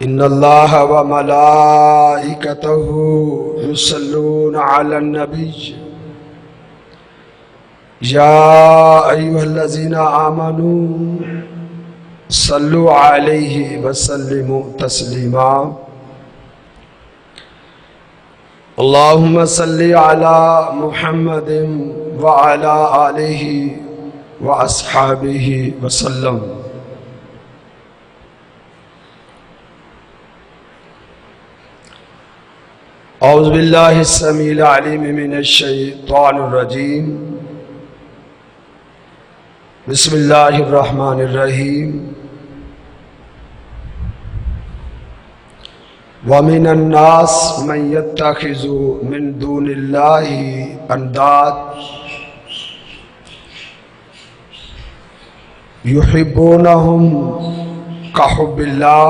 इन्नल्लाह व मलाइकतहु युसल्लूना अलन नबी या अय्युहल्लज़ीना आमनू सल्लु अलैहि व सल्लिमू तस्लीमा। अल्लाहुम्मा सल्लि अला मुहम्मदिन व अला आलिहि व अस्हाबिहि वसल्लम। औज़ु बिल्लाहि स्समीइल अलीम मिनश शैतानिर रजीम। बिस्मिल्लाहिर रहमानिर रहीम। व मिनन नास मन यत्तखिज़ु मिन दूनिल्लाहि अंदाद युहिब्बूनहुम कहुब्बिल्लाह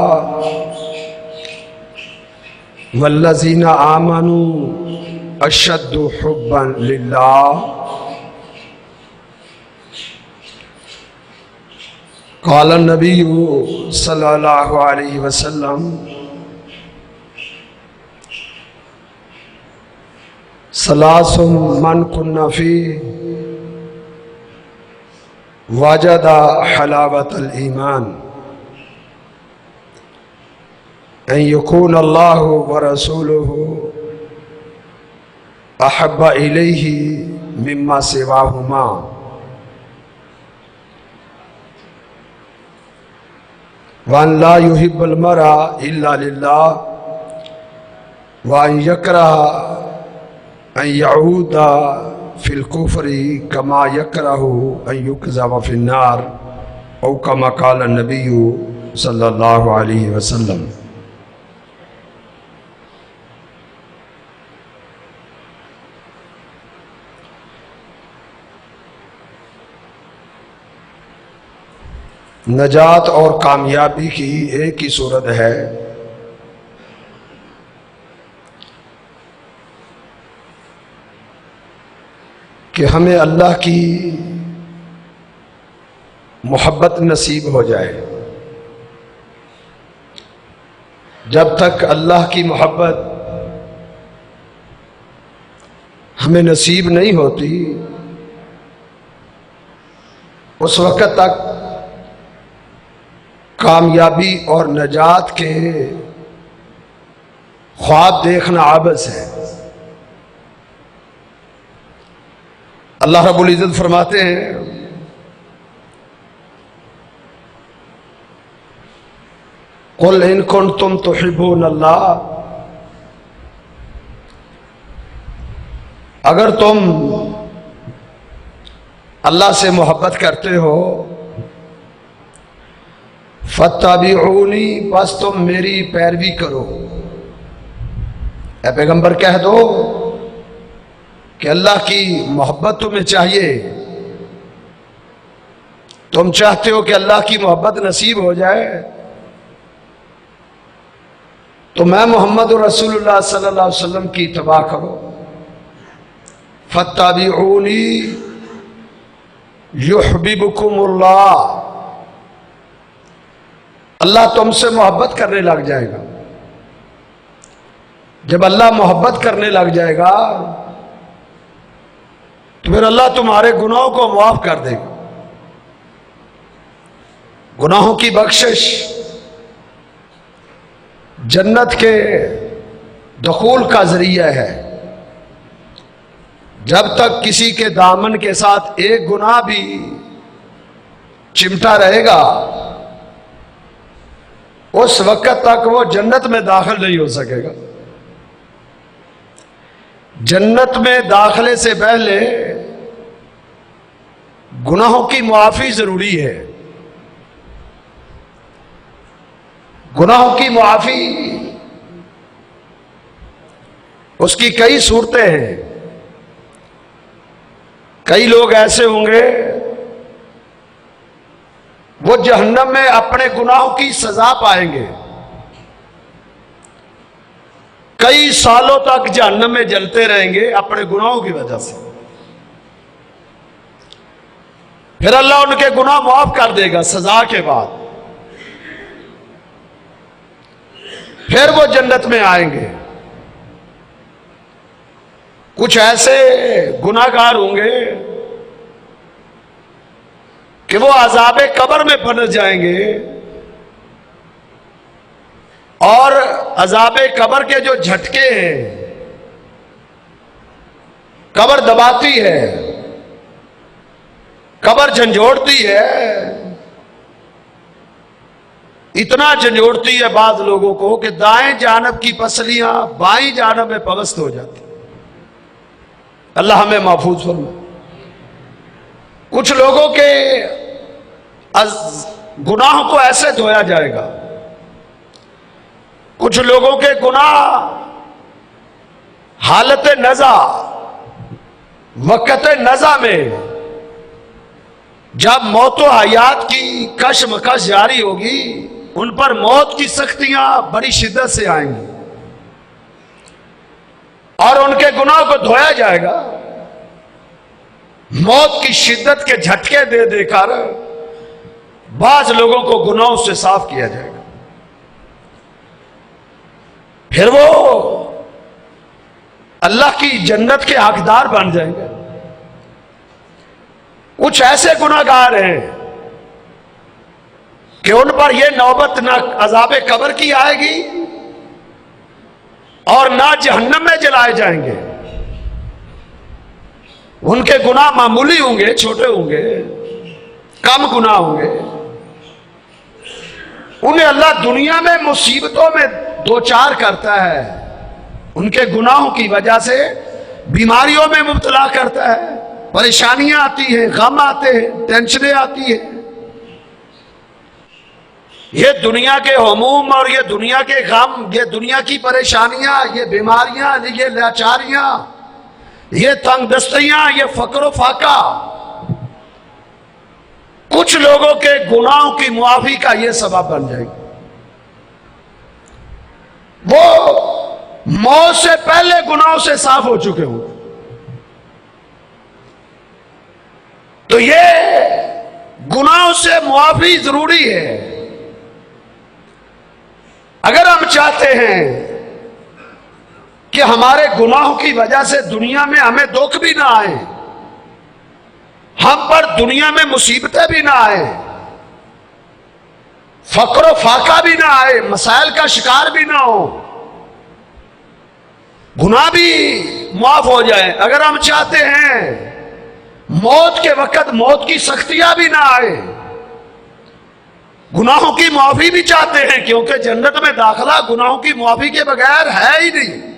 वल्लज़ीना आमनू अशद्दु हुब्बन लिल्लाह। क़ाल नबिय्यु सल्लल्लाहु अलैहि वसल्लम सलासुम मन कुन्ना फी वजदा हलावतल ईमान अन यकून अल्लाहु व रसूलुहु अहब्बा इलैहि मिम्मा सिवाहुमा। व अन ला युहिब्बुल मरअ इल्ला लिल्लाह व अन यकरह अन यऊदा फिल कुफ्रि कमा यकरहु अन युकज़ब फिन नार औ कमा क़ाल नबिय्यु सल्लल्लाहु अलैहि वसल्लम। नजात और कामयाबी की एक ही सूरत है कि हमें अल्लाह की मोहब्बत नसीब हो जाए। जब तक अल्लाह की मोहब्बत हमें नसीब नहीं होती उस वक़्त तक कामयाबी और नजात के ख्वाब देखना आबस है। अल्लाह रब्बुल इज़्ज़त फरमाते हैं कुल इन कुंतुम तुहिब्बून अल्लाह, अगर तुम अल्लाह से मोहब्बत करते हो फत्तबिऊनी, बस तुम मेरी पैरवी करो। ऐ पैगंबर कह दो कि अल्लाह की मोहब्बत तुम्हें चाहिए, तुम चाहते हो कि अल्लाह की मोहब्बत नसीब हो जाए, तो मैं मोहम्मद रसूलुल्लाह सल्लल्लाहु अलैहि वसल्लम की इत्तबा करो। फत्तबिऊनी युहब्बिबुकुमुल्लाह, अल्लाह तुमसे मोहब्बत करने लग जाएगा। जब अल्लाह मोहब्बत करने लग जाएगा तो फिर अल्लाह तुम्हारे गुनाहों को माफ कर देगा। गुनाहों की बख्शिश जन्नत के दुखूल का जरिया है। जब तक किसी के दामन के साथ एक गुनाह भी चिमटा रहेगा उस वक्त तक वो जन्नत में दाखिल नहीं हो सकेगा। जन्नत में दाखिले से पहले गुनाहों की मुआफी जरूरी है। गुनाहों की मुआफी उसकी कई सूरतें हैं। कई लोग ऐसे होंगे वो जहन्नम में अपने गुनाहों की सजा पाएंगे, कई सालों तक जहन्नम में जलते रहेंगे अपने गुनाहों की वजह से। फिर अल्लाह उनके गुनाह माफ कर देगा सजा के बाद। फिर वो जन्नत में आएंगे। कुछ ऐसे गुनाहगार होंगे कि वो अज़ाबे कब्र में फंस जाएंगे और अज़ाबे कब्र के जो झटके हैं, कब्र दबाती है, कब्र झंझोड़ती है, इतना झंझोड़ती है बाज लोगों को कि दाएं जानब की पसलियां बाईं जानब में पवस्त हो जाती। अल्लाह हमें महफूज फरमाए। कुछ लोगों के गुनाहों को ऐसे धोया जाएगा, कुछ लोगों के गुनाह हालत नज़ा, वक़्त नज़ा में जब मौत व हयात की कशमकश जारी होगी, उन पर मौत की सख्तियां बड़ी शिद्दत से आएंगी और उनके गुनाहों को धोया जाएगा। मौत की शिद्दत के झटके दे देकर बाज लोगों को गुनाहों से साफ किया जाएगा। फिर वो अल्लाह की जन्नत के हकदार बन जाएंगे। कुछ ऐसे गुनाहगार हैं कि उन पर यह नौबत ना अज़ाबे कब्र की आएगी और ना जहन्नम में जलाए जाएंगे। उनके गुनाह मामूली होंगे, छोटे होंगे, कम गुनाह होंगे। उन्हें अल्लाह दुनिया में मुसीबतों में दो चार करता है, उनके गुनाहों की वजह से बीमारियों में मुब्तला करता है, परेशानियां आती हैं, गम आते हैं, टेंशनें आती हैं। ये दुनिया के हमूम और ये दुनिया के गम, ये दुनिया की परेशानियां, ये बीमारियां, ये लाचारियां, ये तंगदस्तियां, ये फक्र फाका, कुछ लोगों के गुनाहों की मुआफी का ये सबब बन जाएगी। वो मौत से पहले गुनाहों से साफ हो चुके होंगे। तो ये गुनाहों से मुआफी जरूरी है। अगर हम चाहते हैं कि हमारे गुनाहों की वजह से दुनिया में हमें दुख भी ना आए, हम पर दुनिया में मुसीबतें भी ना आए, फक्र फाका भी ना आए, मसाइल का शिकार भी ना हो, गुनाह भी माफ हो जाए, अगर हम चाहते हैं मौत के वक्त मौत की सख्तियां भी ना आए, गुनाहों की माफी भी चाहते हैं, क्योंकि जन्नत में दाखिला गुनाहों की माफी के बगैर है ही नहीं।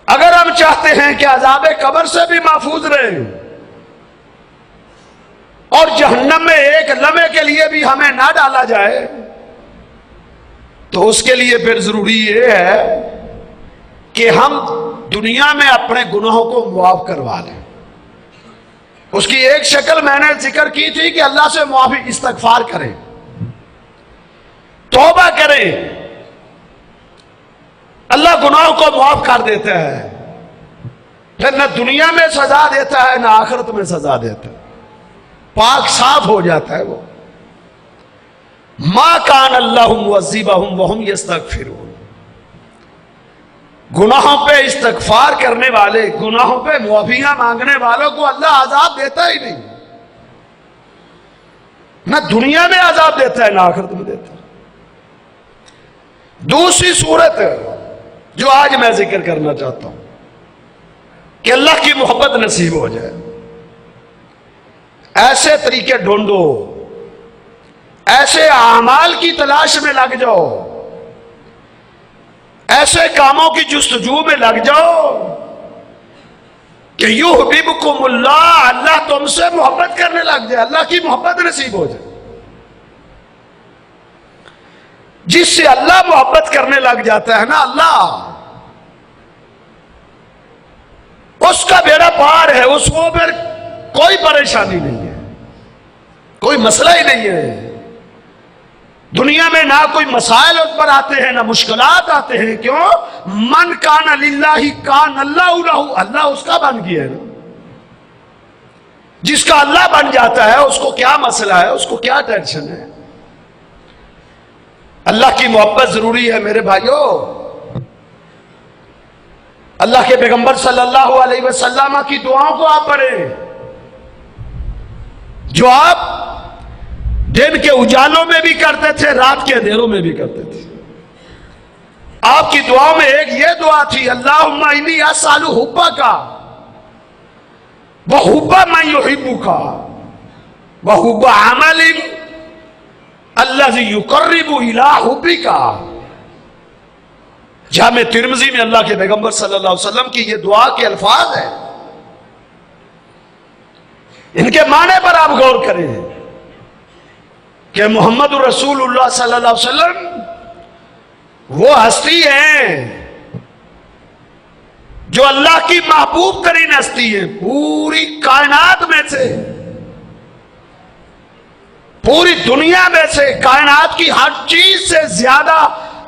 अगर हम चाहते हैं कि अज़ाबे कब्र से भी महफूज रहे और जहन्नम में एक लम्हे के लिए भी हमें ना डाला जाए, तो उसके लिए फिर जरूरी यह है कि हम दुनिया में अपने गुनाहों को मुआफ करवा लें। उसकी एक शक्ल मैंने जिक्र की थी कि अल्लाह से मुआफी, इस्तगफार करें, तौबा करें। अल्लाह गुनाहों को माफ कर देता है, फिर न दुनिया में सजा देता है, न आखिरत में सजा देता है, पाक साफ हो जाता है वो। मा कान अल्लाहु मुअज़्ज़िबहुम वहुम यस्तगफिरून। गुनाहों पे इस्तगफार करने वाले, गुनाहों पे मुआफियां मांगने वालों को अल्लाह अजाब देता ही नहीं, न दुनिया में अजाब देता है, न आखिरत में देता है। दूसरी सूरत जो आज मैं जिक्र करना चाहता हूं कि अल्लाह की मोहब्बत नसीब हो जाए, ऐसे तरीके ढूंढो, ऐसे आमाल की तलाश में लग जाओ, ऐसे कामों की जुस्तजू में लग जाओ कि युहिब्बुकुमुल्लाह, अल्लाह तुमसे मोहब्बत करने लग जाए, अल्लाह की मोहब्बत नसीब हो जाए। जिससे अल्लाह मोहब्बत करने लग जाता है ना, अल्लाह, उसका बेड़ा पार है, उसको फिर कोई परेशानी नहीं है, कोई मसला ही नहीं है। दुनिया में ना कोई मसाइल उस पर आते हैं, ना मुश्किलात आते हैं। क्यों? मन कान लिल्लाहि कान अल्लाहु लहु, अल्लाह उसका बन गया है ना। जिसका अल्लाह बन जाता है उसको क्या मसला है, उसको क्या टेंशन है। अल्लाह की मोहब्बत जरूरी है मेरे भाइयों। अल्लाह के पैगंबर सल्लल्लाहु अलैहि वसल्लम की दुआओं को आप पढ़ें, जो आप दिन के उजालों में भी करते थे, रात के अंधेरों में भी करते थे। आपकी दुआओं में एक ये दुआ थी, अल्लाहुम्मा इन्नी अस्अलु हुब्बका व हुब्बा मन युहिब्बुका व हुब्बा अमलिन अल्लज़ी युक़र्रिबु इला हुब्बिका। जामे तिर्मिज़ी में अल्लाह के पैगंबर सल्लल्लाहु अलैहि वसल्लम की ये दुआ के अल्फाज है। इनके माने पर आप गौर करें कि मोहम्मद रसूलुल्लाह सल्लल्लाहु अलैहि वसल्लम वो हस्ती है जो अल्लाह की महबूब तरीन हस्ती है। पूरी कायनात में से, पूरी दुनिया में से, कायनात की हर चीज से ज्यादा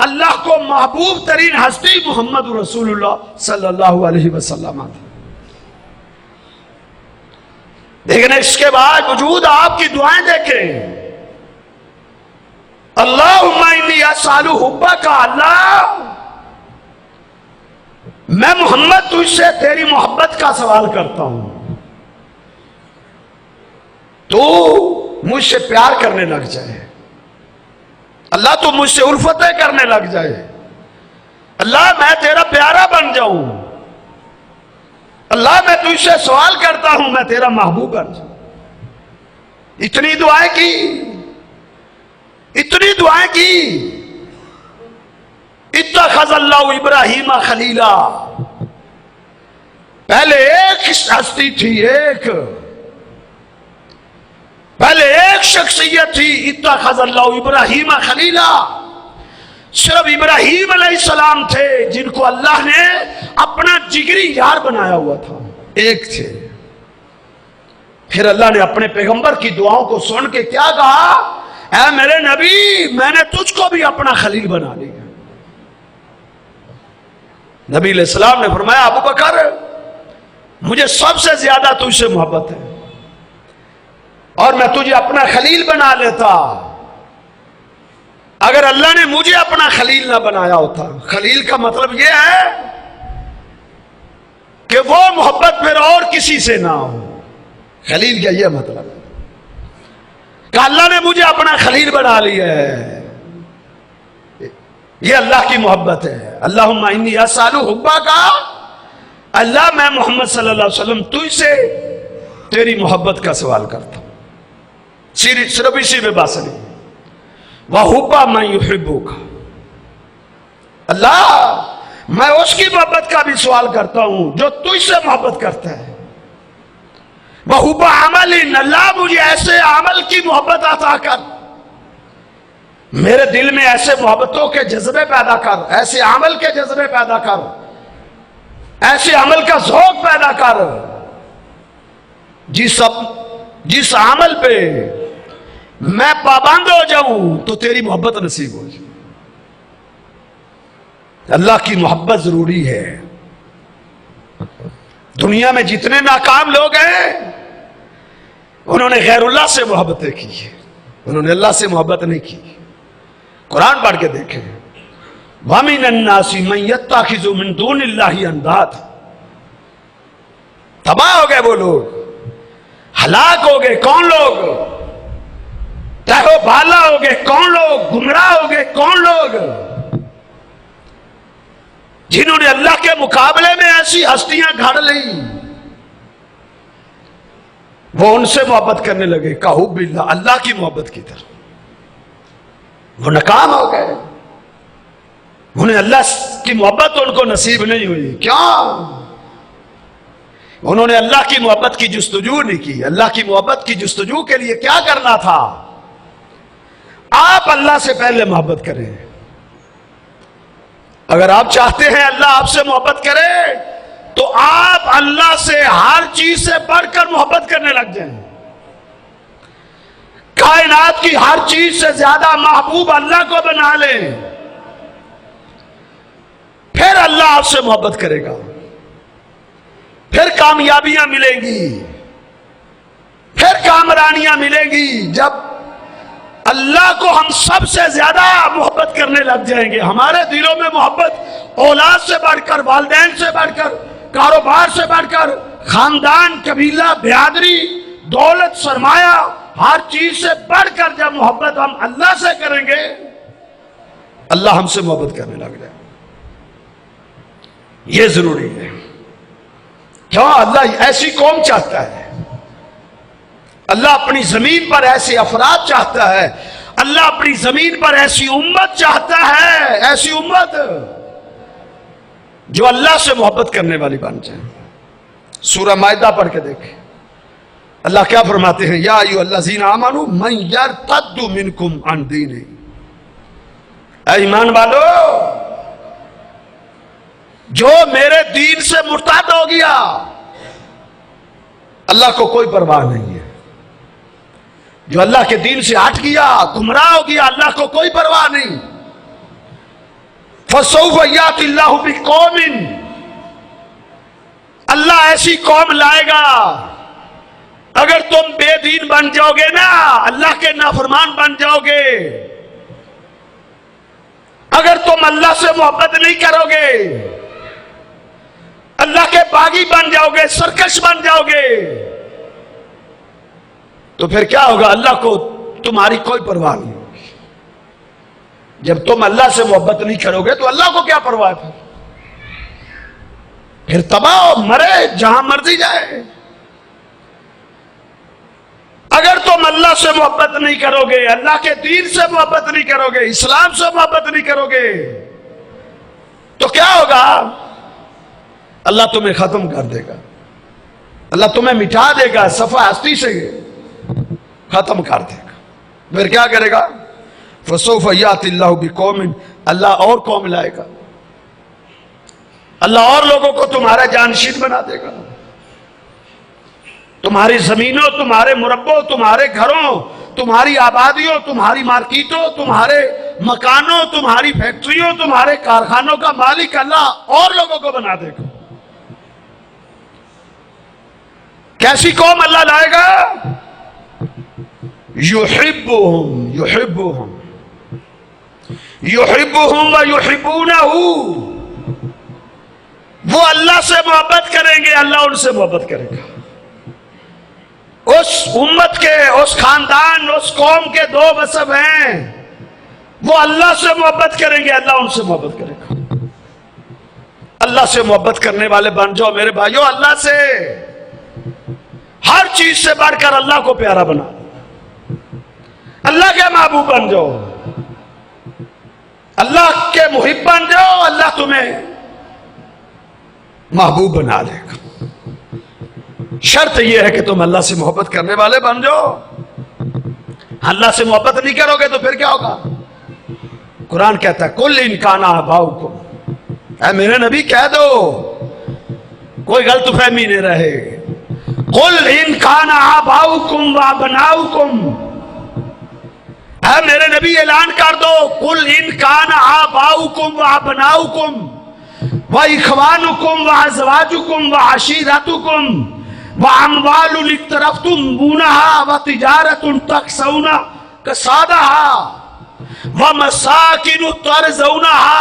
अल्लाह को महबूब तरीन हस्ती मोहम्मद रसूलुल्लाह सल्लल्लाहु अलैहि वसल्लम थी। लेकिन इसके बावजूद आपकी दुआएं देखें, अल्लाहुम्मा इन्नी अस्अलु हुब्बका, अल्लाह मैं मोहम्मद तुझसे तेरी मोहब्बत का सवाल करता हूं, तो मुझसे प्यार करने लग जाए। अल्लाह तो मुझसे उल्फतें करने लग जाए। अल्लाह मैं तेरा प्यारा बन जाऊं। अल्लाह मैं तुझसे सवाल करता हूं, मैं तेरा महबूब बन जाऊं। इतनी दुआएं की, इतनी दुआएं की। इत्तखज़ल्लाहु इब्राहीम खलीला, पहले एक हस्ती थी, पहले एक शख्सियत थी, इत्तखज़ल्लाहु इब्राहीम खलीला। सिर्फ इब्राहीम अलैहिस्सलाम थे जिनको अल्लाह ने अपना जिगरी यार बनाया हुआ था, एक थे। फिर अल्लाह ने अपने पैगंबर की दुआओं को सुन के क्या कहा, ऐ मेरे नबी मैंने तुझको भी अपना खलील बना लिया। नबी अलैहिस्सलाम ने फरमाया, अबू बकर मुझे सबसे ज्यादा तुझसे मोहब्बत है और मैं तुझे अपना खलील बना लेता अगर अल्लाह ने मुझे अपना खलील ना बनाया होता। खलील का मतलब यह है कि वो मोहब्बत फिर और किसी से ना हो। खलील का यह मतलब है कि अल्लाह ने मुझे अपना खलील बना लिया है। यह अल्लाह की मोहब्बत है। अल्लाहुम्मा इन्नी अस्अलु हुब्बका, अल्लाह मैं मोहम्मद सल्लल्लाहु अलैहि वसल्लम तुझसे तेरी मोहब्बत का सवाल करता हूं। सिर्फ इसी में बात नहीं, वह हुब्बा मन युहिब्बुका, अल्लाह मैं उसकी मोहब्बत का भी सवाल करता हूं जो तुझसे मोहब्बत करता है। वह हुब्बा अमलिन, अल्लाह मुझे ऐसे अमल की मोहब्बत अता कर, मेरे दिल में ऐसे मोहब्बतों के जज्बे पैदा कर, ऐसे अमल के जज्बे पैदा कर, ऐसे अमल का ज़ौक़ पैदा कर जिस अमल पे मैं पाबंद हो जाऊं तो तेरी मोहब्बत नसीब हो जाए। अल्लाह की मोहब्बत जरूरी है। दुनिया में जितने नाकाम लोग हैं उन्होंने गैरुल्लाह से मोहब्बतें की है, उन्होंने अल्लाह से मोहब्बत नहीं की। कुरान पढ़ के देखें, वमिनन्नासी मन यत्तखिज़ु मिन दूनिल्लाहि अंदाद, तबाह हो गए वो लोग, हलाक हो गए कौन लोग, तहो बाला हो गए कौन लोग, गुमराह हो गए कौन लोग, जिन्होंने अल्लाह के मुकाबले में ऐसी हस्तियां घड़ ली, वो उनसे मोहब्बत करने लगे का हुब्बिल्लाह, अल्लाह की मोहब्बत की तरह। वो नाकाम हो गए, उन्हें अल्लाह की मोहब्बत उनको नसीब नहीं हुई। क्यों? उन्होंने अल्लाह की मोहब्बत की जुस्तजू नहीं की। अल्लाह की मोहब्बत की जुस्तजू के लिए क्या करना था? आप अल्लाह से पहले मोहब्बत करें। अगर आप चाहते हैं अल्लाह आपसे मोहब्बत करे तो आप अल्लाह से हर चीज से बढ़कर मोहब्बत करने लग जाएं। कायनात की हर चीज से ज्यादा महबूब अल्लाह को बना लें, फिर अल्लाह आपसे मोहब्बत करेगा, फिर कामयाबियां मिलेंगी, फिर कामरानियां मिलेंगी। जब अल्लाह को हम सबसे ज्यादा मोहब्बत करने लग जाएंगे। हमारे दिलों में मोहब्बत औलाद से बढ़कर, वालिदैन से बढ़कर, कारोबार से बढ़कर, खानदान, कबीला, बिरादरी, दौलत, सरमाया, हर चीज से बढ़कर जब मोहब्बत हम अल्लाह से करेंगे, अल्लाह हमसे मोहब्बत करने लग जाए। यह जरूरी है। क्यों? अल्लाह ऐसी कौम चाहता है, अल्लाह अपनी जमीन पर ऐसे अफराद चाहता है, अल्लाह अपनी जमीन पर ऐसी उम्मत चाहता है, ऐसी उम्मत जो अल्लाह से मोहब्बत करने वाली बन जाए। सूरह माइदा पढ़ के देखें, अल्लाह क्या फरमाते हैं, या अय्युहल्लज़ीना आमनू मन यर्तद्दु मिनकुम अन दीनी। ऐ ईमान वालो, जो मेरे दीन से मुर्तद हो गया, अल्लाह को कोई परवाह नहीं है। जो अल्लाह के दीन से हट गया, गुमराह हो गया, अल्लाह को कोई परवाह नहीं। फसौफ यातिल्लाहु बिकौमिन, अल्लाह ऐसी कौम लाएगा, अगर तुम बेदीन बन जाओगे ना, अल्लाह के नाफरमान बन जाओगे, अगर तुम अल्लाह से मोहब्बत नहीं करोगे, अल्लाह के बागी बन जाओगे, सरकश बन जाओगे, तो फिर क्या होगा? अल्लाह को तुम्हारी कोई परवाह नहीं होगी। जब तुम अल्लाह से मोहब्बत नहीं करोगे तो अल्लाह को क्या परवाह है? फिर तबाह मरे जहां मर्जी जाए। अगर तुम अल्लाह से मोहब्बत नहीं करोगे, अल्लाह के दीन से मोहब्बत नहीं करोगे, इस्लाम से मोहब्बत नहीं करोगे, तो क्या होगा? अल्लाह तुम्हें खत्म कर देगा, अल्लाह तुम्हें मिटा देगा, सफा हस्ती से खत्म कर देगा। फिर क्या करेगा? फसौफ यातिल्लाहु बिकौमिन, अल्लाह और कौम लाएगा, अल्लाह और लोगों को तुम्हारा जानशीन बना देगा। तुम्हारी जमीनों, तुम्हारे मुरब्बों, तुम्हारे घरों, तुम्हारी आबादियों, तुम्हारी मार्केटों, तुम्हारे मकानों, तुम्हारी फैक्ट्रियों, तुम्हारे कारखानों का मालिक अल्लाह और लोगों को बना देगा। कैसी कौम अल्लाह लाएगा? युहिब्बुहुम युहिब्बुहुम युहिब्बुहुम व युहिब्बूनहु, वो अल्लाह से मोहब्बत करेंगे, अल्लाह उनसे मोहब्बत करेगा। उस उम्मत के, उस खानदान, उस कौम के दो वसफ हैं, वो अल्लाह से मोहब्बत करेंगे, अल्लाह उनसे मोहब्बत करेगा। अल्लाह से मोहब्बत करने वाले बन जाओ मेरे भाइयों। अल्लाह से हर चीज से बढ़कर अल्लाह को प्यारा बना, अल्लाह के महबूब बन जाओ, अल्लाह के मुहिब बन जाओ, अल्लाह तुम्हें महबूब बना लेगा। शर्त यह है कि तुम अल्लाह से मोहब्बत करने वाले बन जाओ। अल्लाह से मोहब्बत नहीं करोगे तो फिर क्या होगा? कुरान कहता है, कुल इनकाना आबाउकुम, ऐ मेरे नबी कह दो, कोई गलतफहमी नहीं रहे। कुल इनकाना आबाउकुम व अबनाउकुम, ऐ मेरे नबी ऐलान कर दो, कुल इनकाना आबाउकुम व अबनाउकुम व इखवानुकुम व अज़वाजुकुम व अशीरतुकुम व अम्वालुन इक्तरफ्तुमूनहा व तिजारतुन तखशौना कसादहा व मसाकिनु तर्ज़ौनहा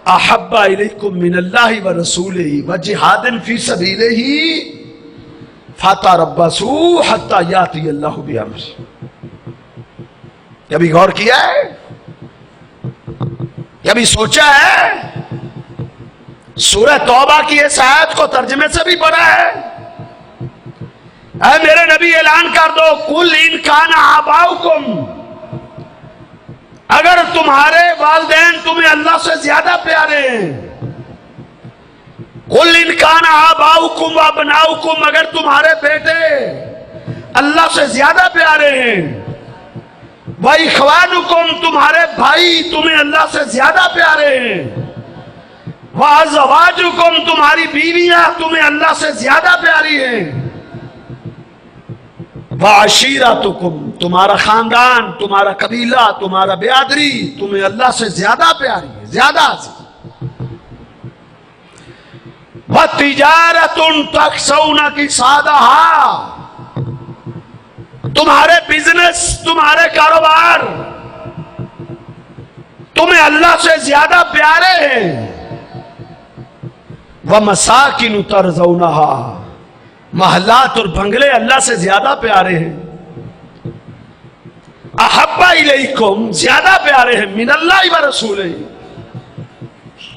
अहब्बा इलैकुम मिनल्लाहि व रसूलिही व जिहादिन फी सबीलिही फतरब्बसू हत्ता याती अल्लाहु बिअम्रिही। कभी गौर किया है? कभी सोचा है? सूरह तौबा की इस आयत को तर्जुमे से भी पढ़ा है? ऐ मेरे नबी ऐलान कर दो, कुल इनकाना आबाउकुम, अगर तुम्हारे वालिदैन तुम्हें अल्लाह से ज्यादा प्यारे हैं, कुल इनकाना आबाउकुम व अबनाउकुम, अगर तुम्हारे बेटे अल्लाह से ज्यादा प्यारे हैं, व इखवानुकुम, तुम्हारे भाई तुम्हें अल्लाह से ज्यादा प्यारे हैं, व अज़वाजुकुम, तुम्हारी बीवियां तुम्हें अल्लाह से ज्यादा प्यारी हैं, व अशीरतुकुम, तुम्हारा खानदान, तुम्हारा कबीला, तुम्हारा बिरादरी तुम्हें अल्लाह से ज्यादा प्यारी है, ज्यादा से, व तिजारतुन तखशौना कसादहा, तुम्हारे बिजनेस, तुम्हारे कारोबार तुम्हें अल्लाह से ज्यादा प्यारे हैं। वह मसाकिन तरज़ौनहा, महलात और बंगले अल्लाह से ज्यादा प्यारे हैं। अहब्बा इलैकुम, ज्यादा प्यारे हैं, मिनल्लाहि व रसूलिही,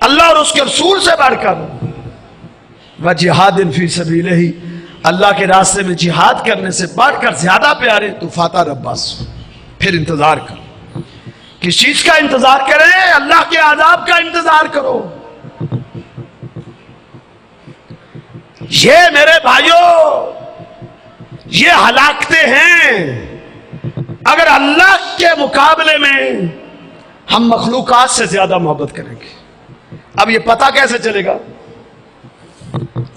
अल्लाह और उसके रसूल से बढ़कर। वह जिहादिन फी सबीलिही, अल्लाह के रास्ते में जिहाद करने से बढ़कर ज्यादा प्यारे। तो फाता रब्बास, फिर इंतजार करो। किस चीज का इंतजार करें? अल्लाह के आजाब का इंतजार करो। ये मेरे भाइयों, ये हलाकते हैं अगर अल्लाह के मुकाबले में हम मखलूकात से ज्यादा मोहब्बत करेंगे। अब ये पता कैसे चलेगा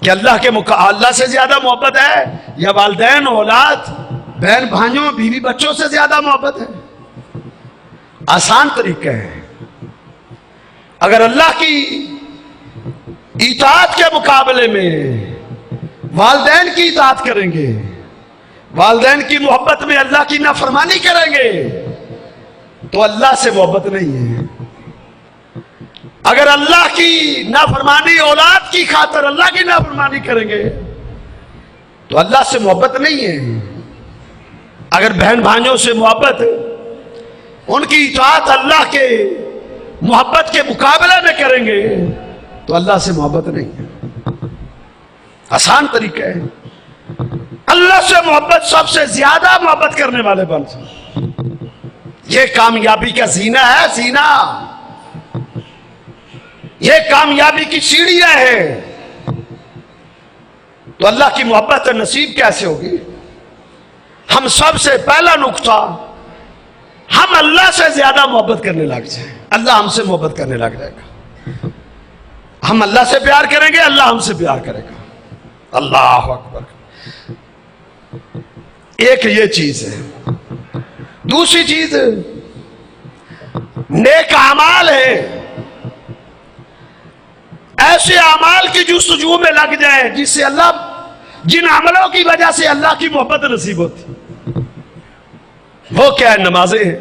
कि अल्लाह से ज्यादा मोहब्बत है या वालिदैन, औलाद, बहन भाइयों, बीवी बच्चों से ज्यादा मोहब्बत है? आसान तरीका है। अगर अल्लाह की इताअत के मुकाबले में वालिदैन की इताअत करेंगे, वालिदैन की मोहब्बत में अल्लाह की नाफरमानी करेंगे, तो अल्लाह से मोहब्बत नहीं है। अगर अल्लाह की नाफरमानी, औलाद की खातिर अल्लाह की नाफरमानी करेंगे, तो अल्लाह से मोहब्बत नहीं है। अगर बहन भाइयों से मोहब्बत, उनकी इताअत अल्लाह के मोहब्बत के मुकाबले में करेंगे, तो अल्लाह से मोहब्बत नहीं है। आसान तरीका है। अल्लाह से मोहब्बत सबसे ज्यादा मोहब्बत करने वाले बन सकते। यह कामयाबी का जीना है, जीना। ये कामयाबी की सीढ़ियां हैं। तो अल्लाह की मोहब्बत नसीब कैसे होगी? हम सबसे पहला नुक्ता, हम अल्लाह से ज्यादा मोहब्बत करने लग जाए, अल्लाह हमसे मोहब्बत करने लग जाएगा। हम अल्लाह से प्यार करेंगे, अल्लाह हमसे प्यार करेगा। अल्लाह अकबर। एक ये चीज है। दूसरी चीज नेक अमाल है। ऐसे अमाल की जुस्तजू में लग जाए जिससे अल्लाह, जिन अमलों की वजह से अल्लाह की मोहब्बत नसीब होती। वो क्या है? नमाजें हैं,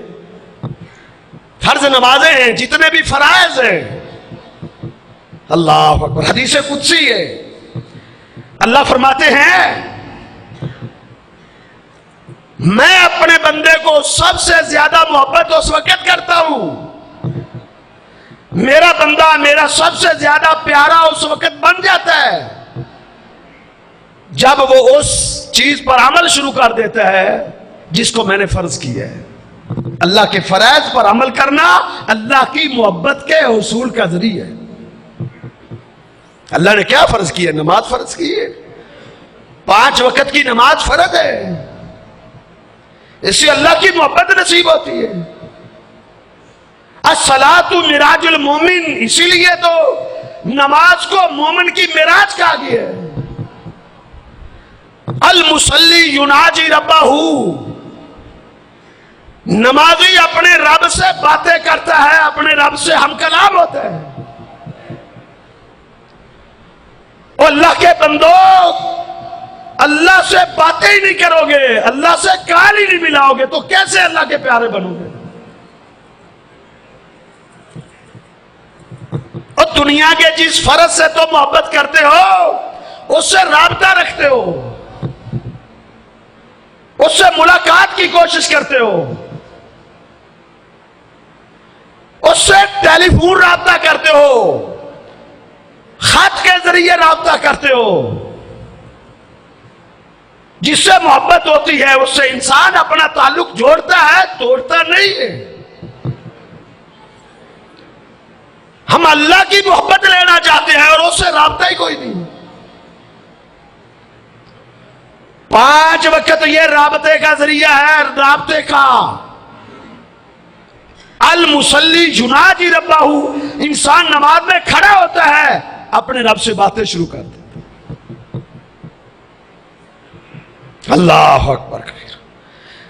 फर्ज नमाजें हैं, जितने भी फराइज हैं। अल्लाह अकबर। हदीस कुदसी है, अल्लाह फरमाते हैं, मैं अपने बंदे को सबसे ज्यादा मोहब्बत उस वक्त करता हूं, मेरा बंदा मेरा सबसे ज्यादा प्यारा उस वक्त बन जाता है जब वो उस चीज पर अमल शुरू कर देता है जिसको मैंने फर्ज किया है। अल्लाह के फराइज पर अमल करना अल्लाह की मोहब्बत के हुसूल का जरिया है। अल्लाह ने क्या फर्ज किया? नमाज फर्ज की है। 5 वक्त की नमाज फर्ज है, इससे अल्लाह की मोहब्बत नसीब होती है। अस्सलातु मिराजुल मोमिन, इसीलिए तो नमाज को मोमिन की मिराज कहा गया है। अल मुसल्ली युनाजी रब्बाहू, नमाजी अपने रब से बातें करता है, अपने रब से हम कलाम होता है। और अल्लाह के बंदो, अल्लाह से बातें ही नहीं करोगे, अल्लाह से काल ही नहीं मिलाओगे, तो कैसे अल्लाह के प्यारे बनोगे? और दुनिया के जिस फर्ज से तुम मोहब्बत करते हो, उससे राबता रखते हो, उससे मुलाकात की कोशिश करते हो, उससे टेलीफोन राबता करते हो, खत के जरिए राबता करते हो। जिससे मोहब्बत होती है उससे इंसान अपना ताल्लुक जोड़ता है, तोड़ता नहीं है। हम अल्लाह की मोहब्बत लेना चाहते हैं और उससे राबता ही कोई नहीं। 5 वक्त ये राबते का जरिया है, राबते का। अल मुसल्ली जुनाजी रब्बाहू, इंसान नमाज में खड़ा होता है, अपने रब से बातें शुरू कर देता। अल्लाह अकबर।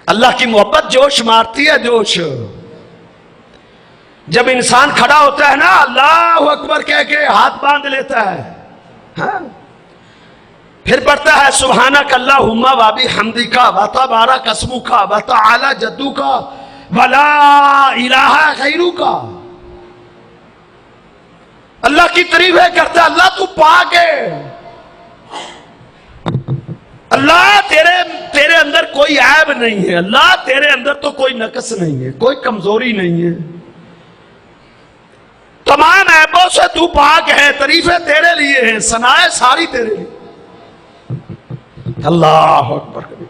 अल्लाह की मोहब्बत जोश मारती है, जोश। जब इंसान खड़ा होता है ना, अल्लाह अकबर कह के हाथ बांध लेता है, हाँ? फिर पढ़ता है सुबहानक अल्लाहुम्मा व बिहम्दिका व तबारक अस्मुका व तआला जद्दुका व ला इलाहा गैरुका। अल्लाह की तारीफें करता है, अल्लाह तू पाक है, अल्लाह तेरे अंदर कोई ऐब नहीं है, अल्लाह तेरे अंदर तो कोई नकस नहीं है, कोई कमजोरी नहीं है, तमाम ऐबों से तू पाक है, तारीफें तेरे लिए हैं, सनाए सारी तेरे लिए। अल्लाह अकबर कबीर।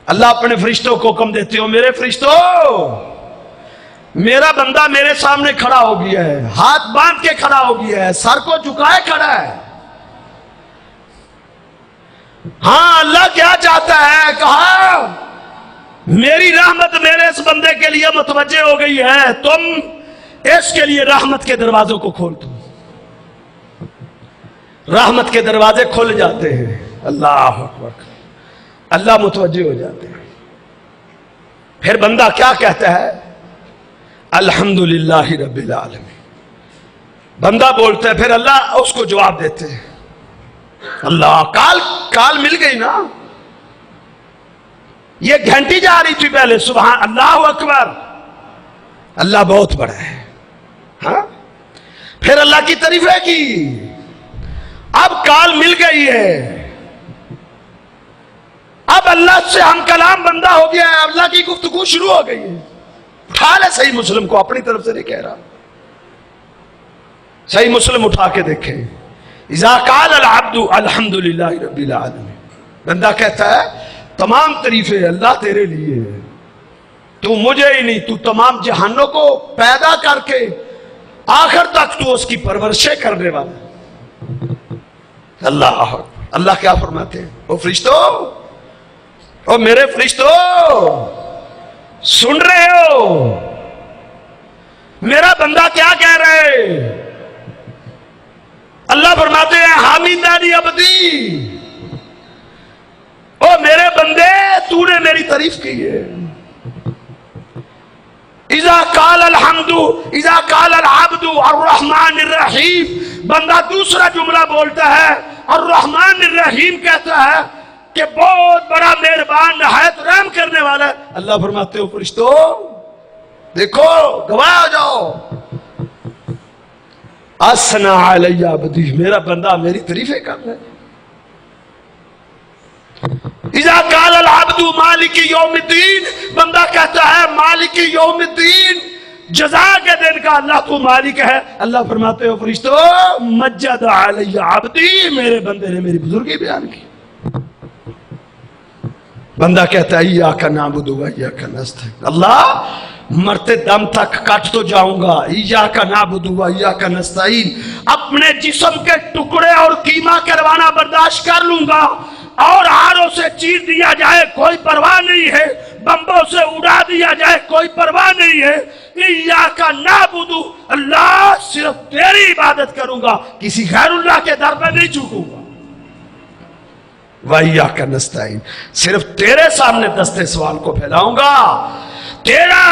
अल्लाह अपने फरिश्तों को हुक्म देते हो, मेरे फरिश्तों, मेरा बंदा मेरे सामने खड़ा हो गया है, हाथ बांध के खड़ा हो गया है, सर को झुकाए खड़ा है। हाँ, अल्लाह क्या चाहता है? कहा मेरी रहमत मेरे इस बंदे के लिए मुतवज्जे हो गई है, तुम इसके लिए रहमत के दरवाजों को खोल दो। रहमत के दरवाजे खुल जाते हैं। अल्लाह अकबर। अल्लाह मुतवज्जे हो जाते हैं। फिर बंदा क्या कहता है? अल्हम्दुलिल्लाहि रब्बिल आलमीन। बंदा बोलता है, फिर अल्लाह उसको जवाब देते हैं। अल्लाह, काल मिल गई ना, ये घंटी जा रही थी पहले। सुबहान अल्लाह अकबर, अल्लाह बहुत बड़ा है। हाँ, फिर अल्लाह की तारीफें की। अब काल मिल गई है, अब अल्लाह से हम कलाम बंदा हो गया है, अल्लाह की गुफ्तगू शुरू हो गई है। उठा ले सही मुस्लिम को, अपनी तरफ से नहीं कह रहा, सही मुस्लिम उठा के देखें। इज़ा काल अल अब्दु अल्हम्दुलिल्लाहि रब्बिल आलमीन, बंदा कहता है तमाम तारीफें अल्लाह तेरे लिए है, तू मुझे ही नहीं, तू तमाम जहानों को पैदा करके आखिर तक तू उसकी परवरिशें करने वाला। अल्लाह अल्लाह क्या फरमाते हैं? ओ फरिश्तों, ओ मेरे फरिश्तों, सुन रहे हो मेरा बंदा क्या कह रहा है? अल्लाह फरमाते हैं हामिदानी अब्दी, ओ मेरे बंदे, तूने मेरी तारीफ की है। इज़ा काल अलहम्दु, इज़ा काल अल अब्दु अर्रहमानिर रहीम, बंदा दूसरा जुमला बोलता है, अर्रहमानिर रहीम कहता है कि बहुत बड़ा मेहरबान नहायत रहम करने वाला है। अल्लाह फरमाते हो फरिश्तों, देखो गवाह हो जाओ, असना अलैया अब्दी, मेरा बंदा मेरी तारीफें कर रहा है। इज़ा काल अल अब्दु मालिकी यौमिद्दीन, बंदा कहता है मालिकी यौमिद्दीन, जज़ा के दिन का अल्लाह तू मालिक है। अल्लाह फरमाते हो फरिश्तों, मज्जद अलैया अब्दी, मेरे बंदे ने मेरी बुजुर्गी बयान की। बंदा कहता है इय्याका नअबुदु व इय्याका नस्तईन, अल्लाह मरते दम तक कट तो जाऊंगा, इय्याका नअबुदु व इय्याका नस्तईन, अपने जिस्म के टुकड़े और कीमा करवाना बर्दाश्त कर लूंगा, और हारों से चीर दिया जाए कोई परवाह नहीं है, बम्बों से उड़ा दिया जाए कोई परवाह नहीं है। इय्याका नअबुदु, अल्लाह सिर्फ तेरी इबादत करूंगा, किसी गैरुल्लाह के दर पर नहीं झुकूंगा। व इय्याका नस्तईन, सिर्फ तेरे सामने दस्ते सवाल को फैलाऊंगा, तेरा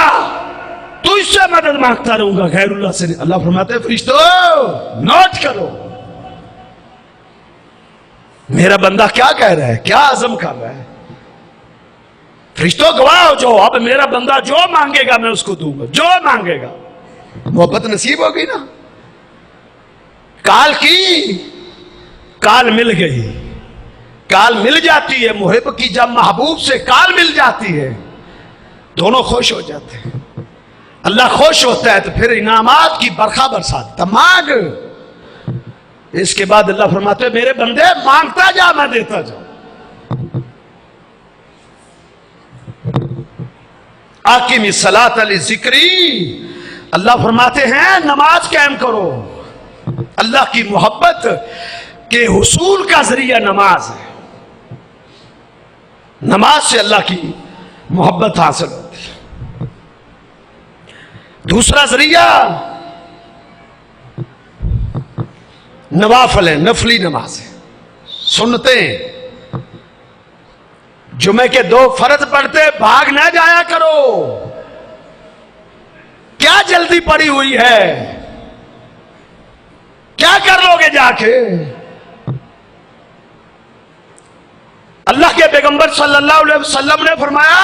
तुझसे मदद मांगता रहूंगा, गैरुल्लाह से नहीं। अल्लाह फरमाते हैं फरिश्तों नोट करो, मेरा बंदा क्या कह रहा है, क्या अज़म कर रहा है। फरिश्तों गवाह हो जाओ, अब मेरा बंदा जो मांगेगा मैं उसको दूंगा, जो मांगेगा। मोहब्बत नसीब होगी ना। काल की, काल मिल गई, काल मिल जाती है मुहिब की, जब महबूब से काल मिल जाती है दोनों खुश हो जाते हैं। अल्लाह खुश होता है तो फिर इनामात की बरखा बरसाता, मांग। इसके बाद अल्लाह फरमाते हैं मेरे बंदे मांगता जा, मैं देता जा। आकिमी सलात अली जिक्री, अल्लाह फरमाते हैं नमाज कायम करो। अल्लाह की मोहब्बत के हुसूल का जरिया नमाज है। नमाज से अल्लाह की मोहब्बत हासिल होती है। दूसरा जरिया नवाफिल है, नफली नमाज है, सुनते हैं। जुमे के 2 फर्ज पढ़ते भाग ना जाया करो, क्या जल्दी पड़ी हुई है, क्या कर लोगे जाके? अल्लाह के पैगंबर सल्लल्लाहु अलैहि वसल्लम ने फरमाया,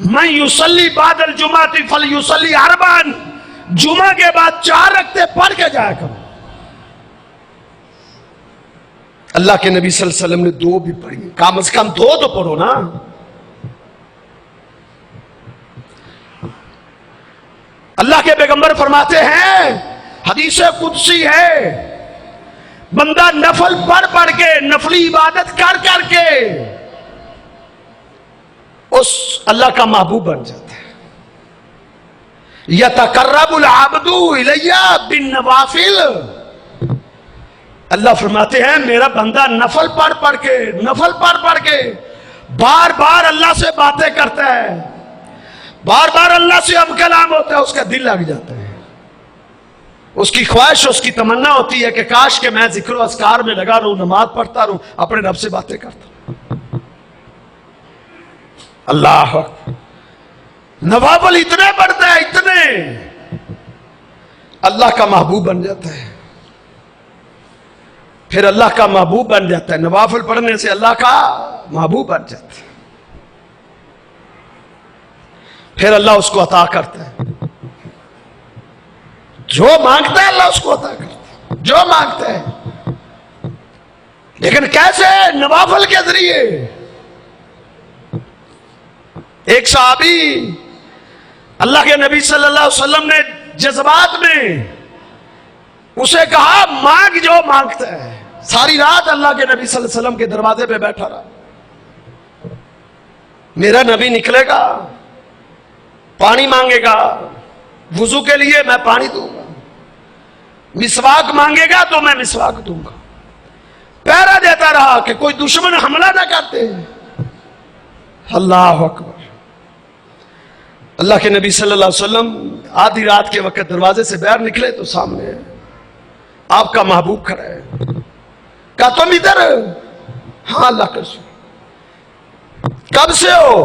मैं युसल्ली बादल जुमाती फल युसल्ली अरबान, जुमा के बाद 4 रकते पढ़ के जाया करो। अल्लाह के नबी सल्लल्लाहु अलैहि वसल्लम ने 2 भी पढ़ी, कम से कम 2 तो पढ़ो ना। अल्लाह के पैगंबर फरमाते हैं, हदीस कुदसी है, बंदा नफल पढ़ पढ़ के, नफली इबादत कर करके उस अल्लाह का महबूब बन जाता है। यतकर्रबुल अब्दु इलैया बिन नवाफिल, अल्लाह फरमाते हैं मेरा बंदा नफल पढ़ पढ़ के बार बार अल्लाह से बातें करता है, बार बार अल्लाह से हम कलाम होता है, उसका दिल लग जाता है। उसकी ख्वाहिश, उसकी तमन्ना होती है कि काश के मैं जिक्र अस्कार में लगा रहूं, नमाज पढ़ता रहूं, अपने रब से बातें करता रहूं। अल्लाह नवाफिल इतने पढ़ता है, इतने अल्लाह का महबूब बन जाता है। फिर अल्लाह का महबूब बन जाता है, नवाफिल पढ़ने से अल्लाह का महबूब बन जाता है। फिर अल्लाह उसको अता करता है, जो मांगता है अल्लाह उसको अता करता है, जो मांगता है। लेकिन कैसे? नवाफिल के जरिए। एक सहाबी अल्लाह के नबी सल्लल्लाहु अलैहि वसल्लम ने जज्बात में उसे कहा, मांग जो मांगता है। सारी रात अल्लाह के नबी सल्लल्लाहु अलैहि वसल्लम के दरवाजे पे बैठा रहा। मेरा नबी निकलेगा, पानी मांगेगा, वुजू के लिए मैं पानी दूंगा, मिसवाक मांगेगा तो मैं मिसवाक दूंगा। पहरा देता रहा कि कोई दुश्मन हमला ना करते। अल्लाह अकबर। अल्लाह के नबी सल्लल्लाहु अलैहि वसल्लम आधी रात के वक्त दरवाजे से बाहर निकले तो सामने आपका महबूब खड़ा है। कहा तुम इधर? हाँ अल्लाह के रसूल। कब से हो?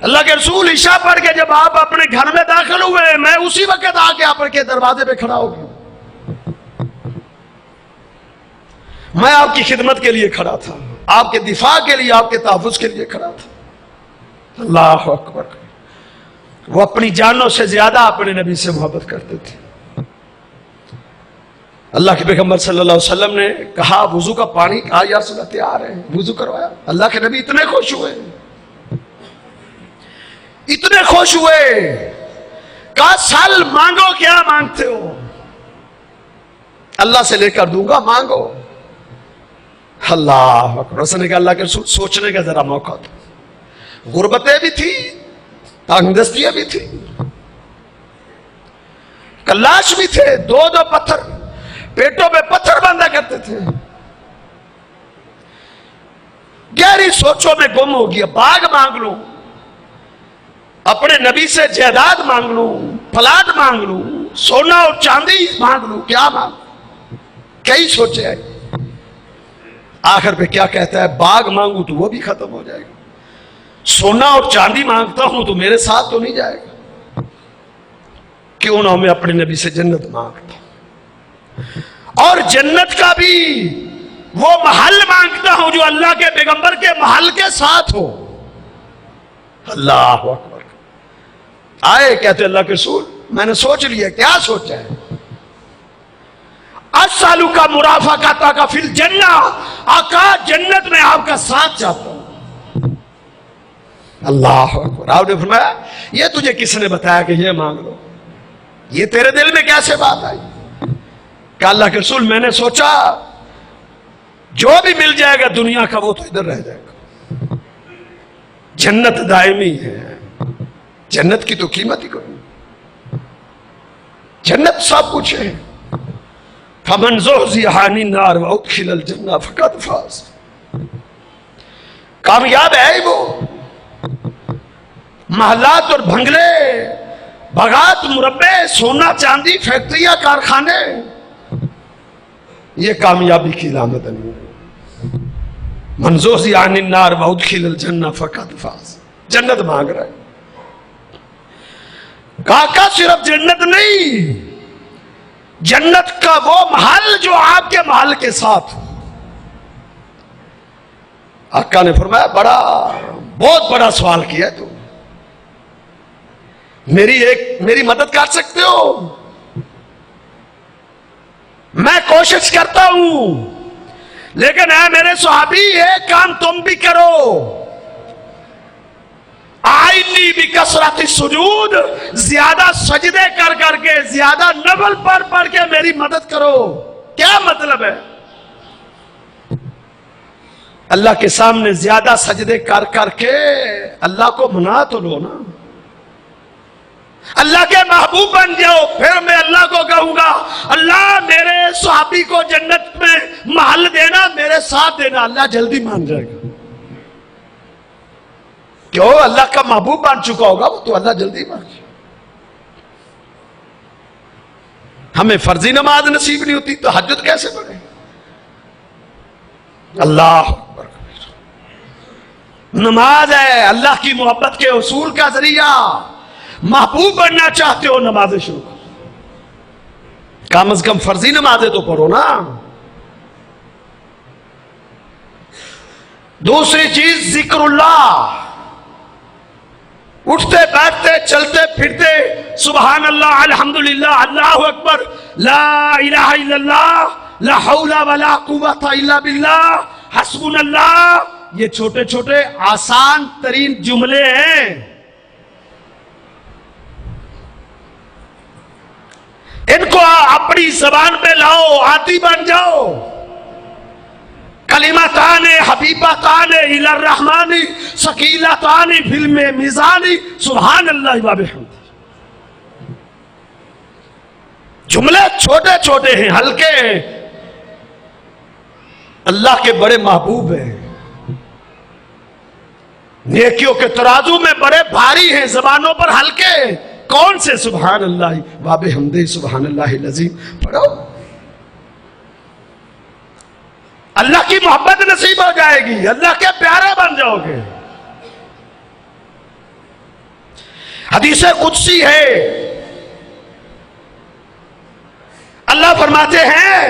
अल्लाह के रसूल ईशा पढ़ के जब आप अपने घर में दाखिल हुए, मैं उसी वक्त आके आपके दरवाजे पे खड़ा हो गया। मैं आपकी खिदमत के लिए खड़ा था, आपके दिफा के लिए, आपके तहफ़्फ़ुज़ के लिए खड़ा था। अल्लाह अकबर। वो अपनी जानों से ज्यादा अपने नबी से मोहब्बत करते थे। अल्लाह के पैगंबर सल्लल्लाहु अलैहि वसल्लम ने कहा वुजू का पानी, कहा या रसूल अल्लाह तैयार है, वुजू करवाया। अल्लाह के नबी इतने खुश हुए, इतने खुश हुए, कहा साल मांगो, क्या मांगते हो? अल्लाह से लेकर दूंगा, मांगो। अल्लाह अकबर। उसने कहा अल्लाह के रसूल सोचने का जरा मौका दो। गुर्बतें भी थी, तंगदस्तियां भी थी, कलाश भी थे, 2-2 पत्थर पेटों में पत्थर बांधा करते थे। गहरी सोचों में गुम हो गया। बाग मांग लूं, अपने नबी से जायदाद मांग लूं, प्लाट मांग लूं, सोना और चांदी मांग लूं, क्या मांग? कई सोचे हैं। आखिर पे क्या कहता है? बाग मांगू तो वो भी खत्म हो जाएगा, सोना और चांदी मांगता हूं तो मेरे साथ तो नहीं जाएगा। क्यों ना मैं अपने नबी से जन्नत मांगता, और जन्नत का भी वो महल मांगता हूं जो अल्लाह के पैगंबर के महल के साथ हो। अल्लाह अकबर। आए कहते अल्लाह के रसूल मैंने सोच लिया। क्या सोचा है? अस्सालू का मुराफा का का फिल जन्ना, आका जन्नत में आपका साथ चाहता हूं। अल्लाह अकबर। आपने फरमाया ये तुझे किसने बताया कि ये मांग लो? ये तेरे दिल में कैसे बात आई? कि अल्लाह के रसूल मैंने सोचा जो भी मिल जाएगा दुनिया का वो तो इधर रह जाएगा, जन्नत दायमी है, जन्नत की तो कीमत ही कोई नहीं, जन्नत सब कुछ है। फमन ज़ुहज़िहा अनिन नार व उदखिलल जन्नह फ़क़द फ़ाज़। कामयाब है वो। महलात और बंगले, बागात, मुरब्बे, सोना चांदी, फैक्ट्रियां, कारखाने, ये कामयाबी की अलामत नहीं है। मन ज़ुहज़िहा अनिन नार व उदखिलल जन्नह फ़क़द फ़ाज़। जन्नत मांग रहा है। काका सिर्फ जन्नत नहीं, जन्नत का वो महल जो आपके महल के साथ हो। आका ने फरमाया बहुत बड़ा सवाल किया तू, मेरी मदद कर सकते हो? मैं कोशिश करता हूं, लेकिन है मेरे सहाबी, एक काम तुम भी करो, आईनी भी कसरत सुजूद, ज्यादा सजदे कर करके, ज्यादा नफल पढ़ के मेरी मदद करो। क्या मतलब है? अल्लाह के सामने ज्यादा सजदे कर करके अल्लाह को मना तो लो ना, अल्लाह के महबूब बन जाओ। फिर मैं अल्लाह को कहूंगा, अल्लाह मेरे सहाबी को जन्नत में महल देना, मेरे साथ देना। अल्लाह जल्दी मान जाएगा। क्यों? अल्लाह का महबूब बन चुका होगा वो, तो अल्लाह जल्दी मान जाए। हमें फर्जी नमाज नसीब नहीं होती तो हज्जत कैसे पढ़े? अल्लाह अकबर। नमाज है अल्लाह की मोहब्बत के उसूल का जरिया। महबूब बनना चाहते हो, नमाजें शुरू करो, कम से कम फर्जी नमाजें तो पढ़ो ना। दूसरी चीज जिक्रुल्लाह, उठते बैठते चलते फिरते सुबहान अल्लाह, अल्हम्दुलिल्लाह, अल्लाहु अकबर, ला इलाहा इल्लल्लाह, ला हौला वला कुव्वता इल्ला बिल्लाह, हस्बुनल्लाह, ये छोटे छोटे आसान तरीन जुमले हैं। इनको अपनी जबान पे लाओ, आती बन जाओ। कलिमताने हबीबताने इलर रहमानी सकीलताने फिल में मिजानी सुभान अल्लाह व बिहम्दी। जुमले छोटे छोटे हैं, हल्के हैं, अल्लाह के बड़े महबूब हैं, नेकियों के तराजू में बड़े भारी हैं, जबानों पर हल्के। कौन से? सुभान अल्लाह व बिहम्दी सुभान अल्लाहिल अज़ीम पढ़ो, अल्लाह की मोहब्बत नसीब हो जाएगी, अल्लाह के प्यारे बन जाओगे। हदीस कुदसी है, अल्लाह फरमाते हैं,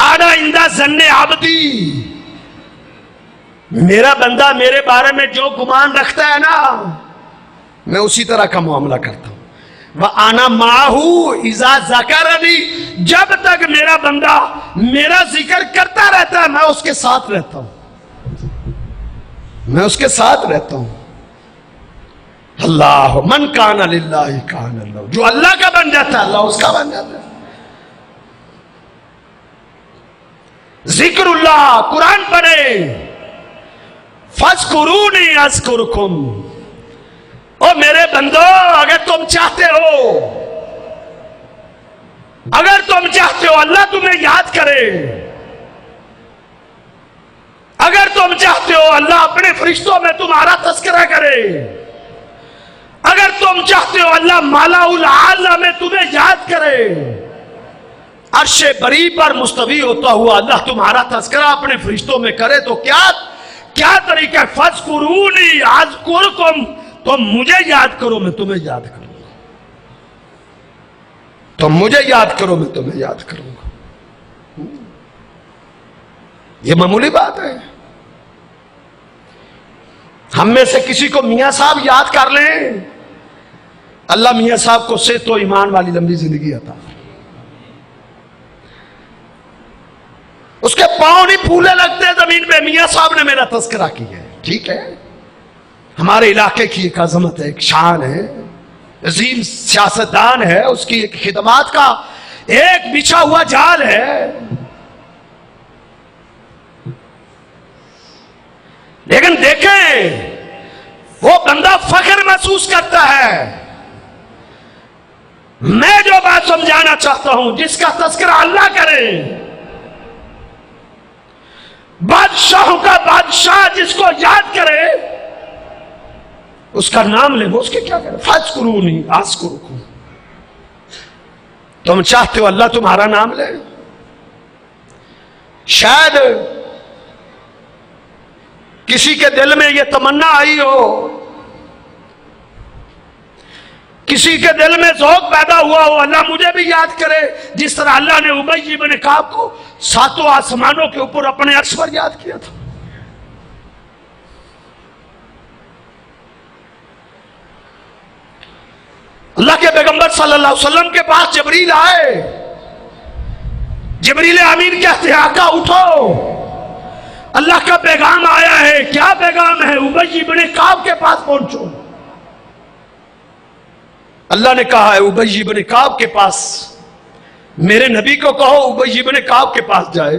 आना इंदा जन्ने आबदी, मेरा बंदा मेरे बारे में जो गुमान रखता है ना, मैं उसी तरह का मामला करता हूं। वह आना माहू इजा ज़करनी, जब तक मेरा बंदा मेरा जिक्र करता रहता है, मैं उसके साथ रहता हूं, मैं उसके साथ रहता हूं। अल्लाह मन काना लिल्लाहि काना अल्लाह, जो अल्लाह का बन जाता है अल्लाह उसका बन जाता है। जिक्रुल्लाह, कुरान पढ़े, फज़कुरूनी अज़कुरुकुम, ओ मेरे बंदो, अगर तुम चाहते हो, अगर तुम चाहते हो अल्लाह तुम्हें याद करे, अगर तुम चाहते हो अल्लाह अपने फरिश्तों में तुम्हारा तस्करा करे, अगर तुम चाहते हो अल्लाह मालाउल आला में तुम्हें याद करे, अर्शे बरी पर मुस्तवी होता हुआ अल्लाह तुम्हारा तस्करा अपने फरिश्तों में करे, तो क्या तरीका है? फज़कुरूनी अज़कुरुकुम, तुम मुझे याद करो मैं तुम्हें याद करूंगा, तुम मुझे याद करो मैं तुम्हें याद करूंगा। यह मामूली बात है। हम में से किसी को मियां साहब याद कर लें, अल्लाह मियां साहब को सेहत तो ईमान वाली लंबी जिंदगी अता, उसके पांव नहीं फूले लगते जमीन पे, मियां साहब ने मेरा तस्करा किया है। ठीक है, हमारे इलाके की एक अजमत है, एक शान है, अजीम सियासतदान है, उसकी एक खिदमात का एक बिछा हुआ जाल है। लेकिन देखें, वो बंदा फख्र महसूस करता है। मैं जो बात समझाना चाहता हूं, जिसका तस्करा अल्लाह करे, बादशाहों का बादशाह जिसको याद करे, उसका नाम ले, वो उसके क्या करे? फज़कुरूनी अज़कुरुकुम। तुम चाहते हो अल्लाह तुम्हारा नाम ले? शायद किसी के दिल में यह तमन्ना आई हो, किसी के दिल में ज़ौक़ पैदा हुआ हो, अल्लाह मुझे भी याद करे, जिस तरह अल्लाह ने उबई इब्न काब को सातों आसमानों के ऊपर अपने अर्श पर याद किया था। पैगंबर सल्लल्लाहु अलैहि वसल्लम के पास जिब्रील आए। जिब्रील अमीन कहते हैं आका उठो, अल्लाह का पैगाम आया है। क्या पैगाम है? उबई इब्ने काब के पास पहुंचो। अल्लाह ने कहा है उबई इब्ने काब के पास, मेरे नबी को कहो उबई इब्ने काब के पास जाए,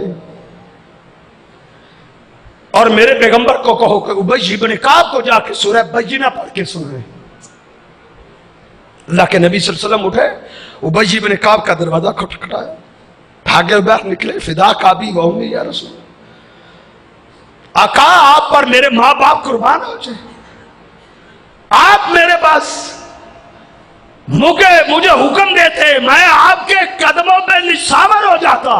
और मेरे पैगंबर को कहो कि उबई इब्ने काब को जाके सूरह बय्यिना पढ़ के सुने। अल्लाह के नबी सल्लल्लाहु अलैहि वसल्लम उठे, उबई इब्ने काब का दरवाजा खटखटाया, भागे बाहर निकले। फिदा काबी व उम्मी या रसूल, आका आप पर मेरे माँ बाप कुर्बान हो जाए, आप मेरे पास मुझे हुक्म देते, मैं आपके कदमों पे निशावर हो जाता।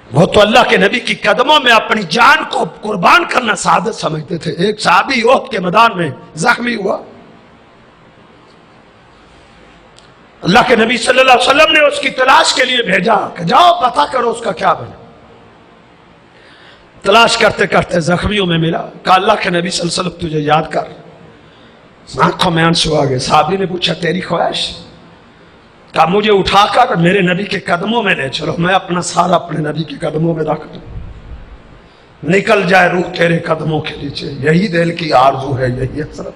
वो तो अल्लाह के नबी की कदमों में अपनी जान को कुर्बान करना सादत समझते थे। एक साहबी ओहद के मैदान में जख्मी हुआ, अल्लाह के नबी सल्लल्लाहु अलैहि वसल्लम ने उसकी तलाश के लिए भेजा कि जाओ पता करो उसका क्या बना। तलाश करते करते जख्मियों में मिला। कहा अल्लाह के नबी सल्लल्लाहु अलैहि वसल्लम तुझे याद कर। आंखों में आंसू आ गए। साहबी ने पूछा तेरी ख्वाहिश? कहा मुझे उठाकर मेरे नबी के कदमों में ले चलो, मैं अपना सारा अपने नबी के कदमों में रख दूं, निकल जाए रूह तेरे कदमों के नीचे। यही दिल की आरज़ू है, यही हसरत।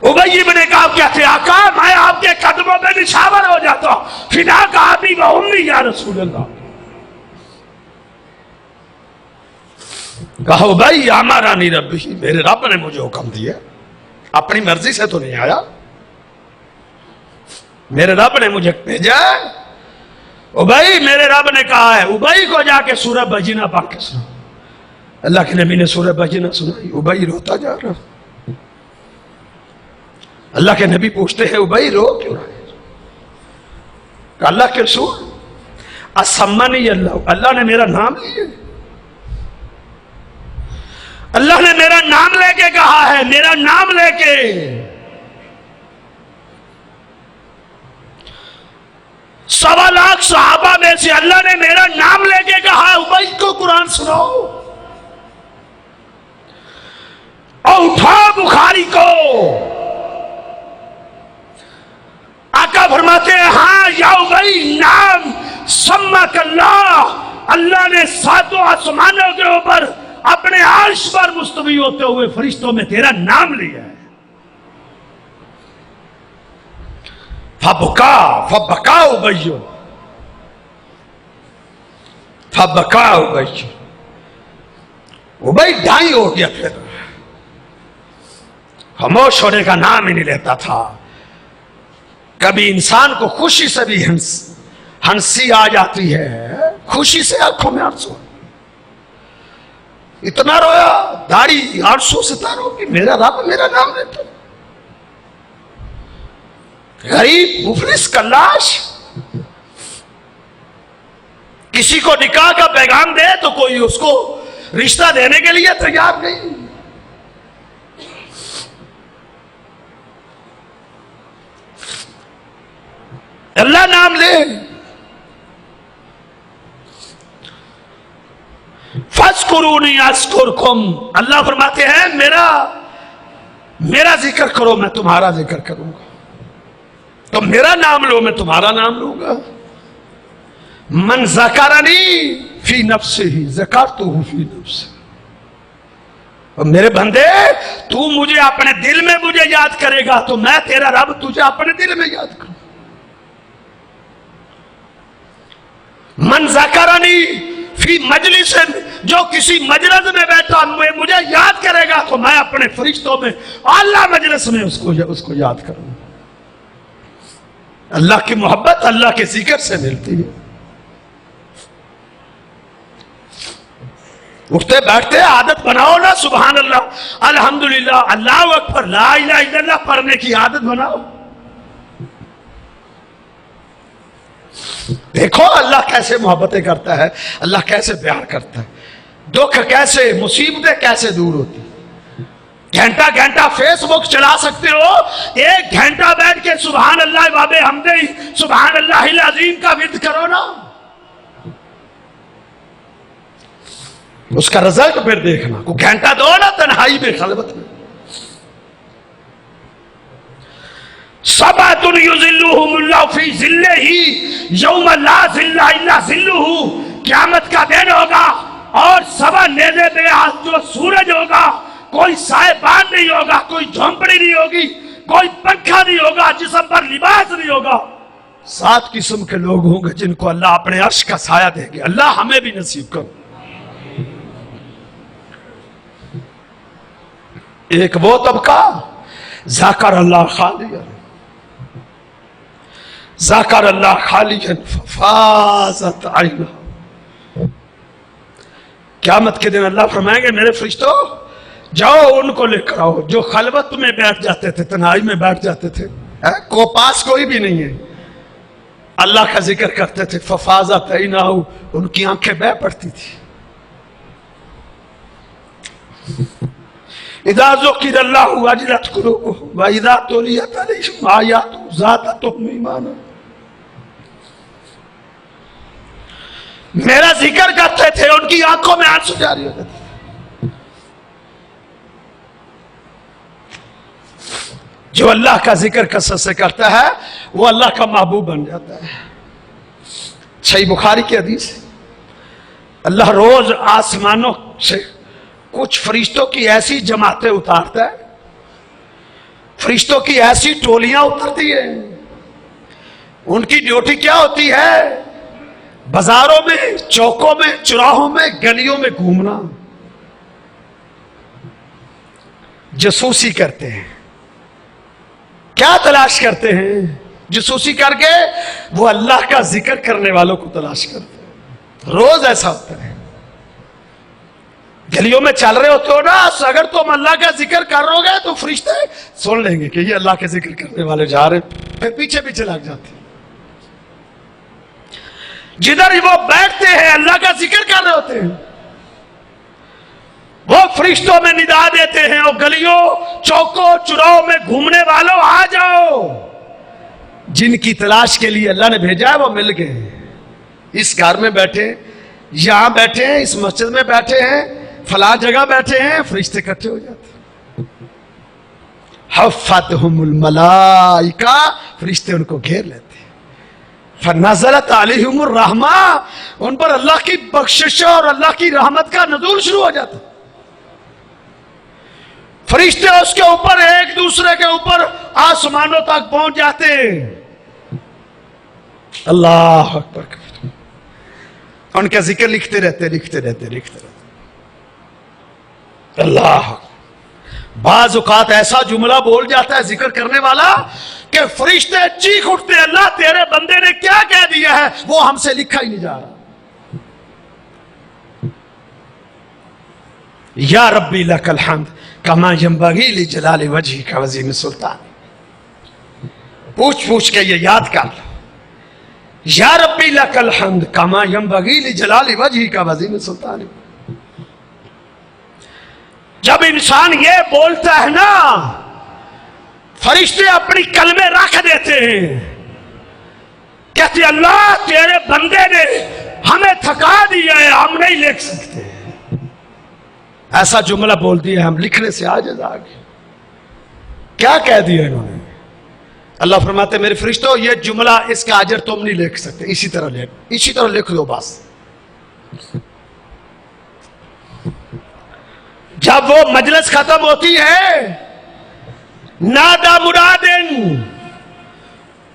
उबई इब्ने काब कहते आका मैं आपके कदमों में निशावर हो जाता हूं, फिदा का अबी व उम्मी या रसूल अल्लाह। कहा उबई हमारा नहीं रब्बी, मेरे रब ने मुझे हुक्म दिया, अपनी मर्जी से तो नहीं आया, मेरे रब ने मुझे भेजा। उबई मेरे रब ने कहा है उबई को जाके सूरह बय्यिना पढ़ के सुनो। अल्लाह के नबी ने सूरह बय्यिना सुनाई। उबई रोता जा रहा। अल्लाह के नबी पूछते हैं उबई रो क्यों रहे? अल्लाह के रसूल असम्मनी अल्लाह, अल्लाह ने मेरा नाम लिया, अल्लाह ने मेरा नाम लेके कहा है, मेरा नाम लेके। सवा लाख सहाबा में से अल्लाह ने मेरा नाम लेके कहा है उबई को कुरान सुनाओ। और उठाओ बुखारी को। आका फरमाते हैं हाँ या उबई नाम सम्मक अल्लाह, अल्लाह ने सातों आसमानों के ऊपर अपने अर्श पर मुस्तवी होते हुए फरिश्तों में तेरा नाम लिया है। फबका उबैयो, फबका उबैयो। उबई ढाई हो गया, फिर खामोश होने का नाम ही नहीं लेता था। कभी इंसान को खुशी से भी हंसी आ जाती है, खुशी से आंखों में आंसू। इतना रोया, दाढ़ी आंसू से तारो कि मेरा रब मेरा नाम लेता। गरीब मुफलिस का लाश किसी को निकाह का पैगाम दे तो कोई उसको रिश्ता देने के लिए तैयार नहीं। अल्लाह नाम ले। फस्कुरूनी अस्कुरकुम, अल्लाह फरमाते हैं मेरा जिक्र करो मैं तुम्हारा जिक्र करूंगा, तुम मेरा नाम लो मैं तुम्हारा नाम लूंगा। मन ज़करनी फी नफ्सिही ज़करतुहु फी नफ्सी, और मेरे बंदे तू मुझे अपने दिल में मुझे याद करेगा तो मैं तेरा रब तुझे अपने दिल में याद करूं। मन ज़करनी फी मजलिस, जो किसी मजलिस में बैठा मुझे याद करेगा तो मैं अपने फरिश्तों में आला मजलिस में उसको याद करूंगा। अल्लाह की मोहब्बत अल्लाह के जिक्र से मिलती है। उठते बैठते आदत बनाओ ना, सुभान अल्लाह अल्हम्दुलिल्लाह अल्लाह अकबर ला इलाहा इल्लल्लाह पढ़ने की आदत बनाओ। देखो अल्लाह कैसे मोहब्बतें करता है, अल्लाह कैसे प्यार करता है, दुख कैसे मुसीबतें कैसे दूर होती। घंटा घंटा फेसबुक चला सकते हो, एक घंटा बैठ के सुभान अल्लाह वाबे हमदे सुभान अल्लाह अज़ीम का विर्द करो ना। उसका रिजल्ट फिर देखना। को घंटा दो ना तन्हाई में, खलबत में। सबातुन युज़िल्लुहुमुल्लाहु फी ज़िल्लिही यौम ला ज़िल्ला इल्ला ज़िल्लुहु। क़यामत का दिन होगा और सबा नेज़े में आज जो सूरज होगा, कोई साहिबान नहीं होगा, कोई झोंपड़ी नहीं होगी, कोई पंखा नहीं होगा, जिस्म पर लिबास नहीं होगा। 7 किस्म के लोग होंगे जिनको अल्लाह अपने अर्श का साया देंगे। अल्लाह हमें भी नसीब करो। एक वो तबका ज़ाकर अल्लाह खालियन, ज़ाकर अल्लाह खालियन फ़ाज़त आइना। क़यामत के दिन अल्लाह फरमाएंगे मेरे फरिश्तों जाओ उनको लेकर आओ जो खलवत में बैठ जाते थे, तन्हाई में बैठ जाते थे, को पास कोई भी नहीं है, अल्लाह का जिक्र करते थे। फ़ाज़त आइना, उनकी आंखें बह पड़ती थी। इज़ा ज़ुकिरल्लाहु वजिलत कुलूबुहुम व इज़ा तुलियत अलैहिम आयातुहु ज़ादतहुम ईमाना। मेरा जिक्र करते थे, उनकी आंखों में आंसू जारी हो जाते थे। जो अल्लाह का जिक्र कसरत से करता है वो अल्लाह का महबूब बन जाता है। सही बुखारी की हदीस, अल्लाह रोज आसमानों से कुछ फरिश्तों की ऐसी जमातें उतारता है, फरिश्तों की ऐसी टोलियां उतरती है। उनकी ड्यूटी क्या होती है? बाजारों में, चौकों में, चौराहों में, गलियों में घूमना, जासूसी करते हैं। क्या तलाश करते हैं? जासूसी करके वो अल्लाह का जिक्र करने वालों को तलाश करते हैं। रोज ऐसा होता है। गलियों में चल रहे होते हो ना, अगर तुम अल्लाह का जिक्र कर रहोगे तो फरिश्ते सुन लेंगे कि ये अल्लाह के जिक्र करने वाले जा रहे, फिर पीछे पीछे लग जाते हैं। जिधर वो बैठते हैं अल्लाह का जिक्र कर रहे होते हैं, वो फरिश्तों में निदा देते हैं, और गलियों चौकों चुराहों में घूमने वालों आ जाओ। जिनकी तलाश के लिए अल्लाह ने भेजा है वो मिल गए। इस घर में बैठे, यहां बैठे हैं, इस मस्जिद में बैठे हैं, फला जगह बैठे हैं, फरिश्ते इकट्ठे हो जाते। हफ़्फ़तहुमुल मलाइका, फरिश्ते उनको घेर लेते। फनज़लत अलैहिमुर रहमा, उन पर अल्लाह की बख्शिश और अल्लाह की रहमत का नज़ूल शुरू हो जाता। फरिश्ते उसके ऊपर एक दूसरे के ऊपर आसमानों तक पहुंच जाते। अल्लाह अकबर, उनका जिक्र लिखते रहते, लिखते रहते, लिखते रहते। अल्लाह, बाज़ औक़ात ऐसा जुमला बोल जाता है जिक्र करने वाला कि फरिश्ते चीख उठते, अल्लाह तेरे बंदे ने क्या कह दिया है, वो हमसे लिखा ही नहीं जा रहा। या रब्बी लकल हम्द कमा यंबगी लिजलाली वजहिका वज़ीम सुल्तान। पूछ पूछ के ये याद कर लो। या रब्बी लकल हम्द कमा यंबगी लिजलाली वजहिका वज़ीम सुल्तान। जब इंसान ये बोलता है ना, फरिश्ते अपनी कलमे रख देते हैं, कहते अल्लाह तेरे बंदे ने हमें थका दिया है, हम नहीं लिख सकते। ऐसा जुमला बोल दिया, हम लिखने से आजिज़ आ गए। क्या कह दिया इन्होंने? अल्लाह फरमाते मेरे फरिश्तों ये जुमला, इसका अजर तुम नहीं लिख सकते, इसी तरह लिख लो बस। जब वो मजलिस खत्म होती है, नादा मुरादिन,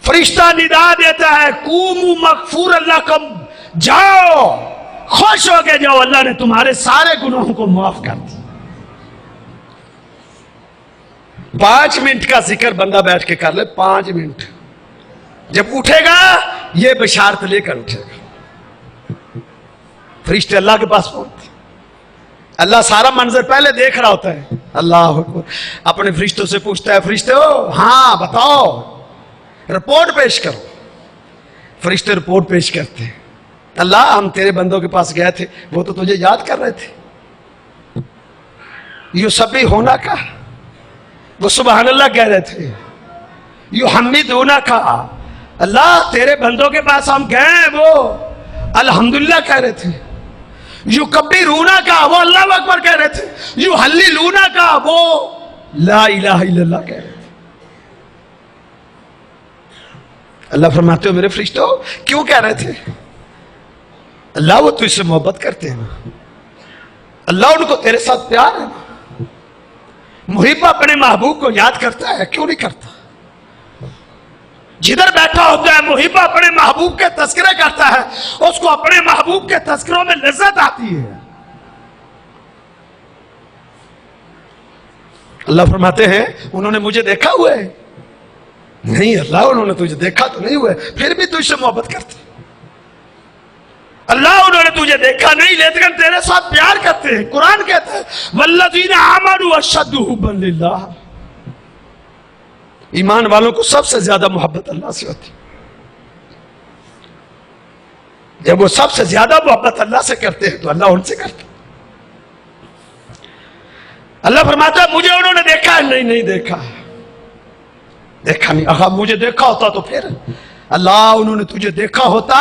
फरिश्ता निदा देता है, कूमू मगफूर अल्लाह कम, जाओ खुश हो के जाओ, अल्लाह ने तुम्हारे सारे गुनाहों को माफ कर दिया। 5 मिनट का जिक्र बंदा बैठ के कर ले, 5 मिनट। जब उठेगा ये बशारत लेकर उठेगा। फरिश्ते अल्लाह के पास पहुंचते, अल्लाह सारा मंजर पहले देख रहा होता है। अल्लाह अकबर, अपने फरिश्तों से पूछता है, फरिश्ते हो हाँ बताओ, रिपोर्ट पेश करो। फरिश्ते रिपोर्ट पेश करते हैं, अल्लाह हम तेरे बंदों के पास गए थे, वो तो तुझे याद कर रहे थे। यू सभी होना का, वो सुबहान अल्लाह कह रहे थे। यू हमीद होना का, अल्लाह तेरे बंदों के पास हम गए, वो अल्हम्दुलिल्लाह कह रहे थे। यू कब्बी रूना का वो अल्लाह अकबर कह रहे थे, यू हल्ली लूना का वो ला इलाहा इल्लल्लाह कह रहे थे। अल्लाह फरमाते हो मेरे फरिश्तों क्यों कह रहे थे? अल्लाह वो तुझसे मोहब्बत करते हैं ना, अल्लाह उनको तेरे साथ प्यार है ना। मुहिब अपने महबूब को याद करता है, क्यों नहीं करता? जिधर बैठा होता है मुहिब अपने महबूब के तस्करे करता है, उसको अपने महबूब के तस्करों में लज्जत आती है। अल्लाह फरमाते हैं उन्होंने मुझे देखा हुआ है? नहीं अल्लाह, उन्होंने तुझे देखा तो नहीं हुआ, फिर भी तुझसे मोहब्बत करते। अल्लाह उन्होंने तुझे देखा नहीं लेकिन तेरे साथ प्यार करते हैं। कुरान कहता है वल्लज़ीना आमनू अशद्दु हुब्बन लिल्लाह, ईमान वालों को सबसे ज्यादा मोहब्बत अल्लाह से होती। जब वो सबसे ज्यादा मोहब्बत अल्लाह से करते हैं तो अल्लाह उनसे करते। अल्लाह फरमाता है मुझे उन्होंने देखा है? नहीं, नहीं देखा, देखा नहीं। अगर मुझे देखा होता तो फिर अल्लाह उन्होंने तुझे देखा होता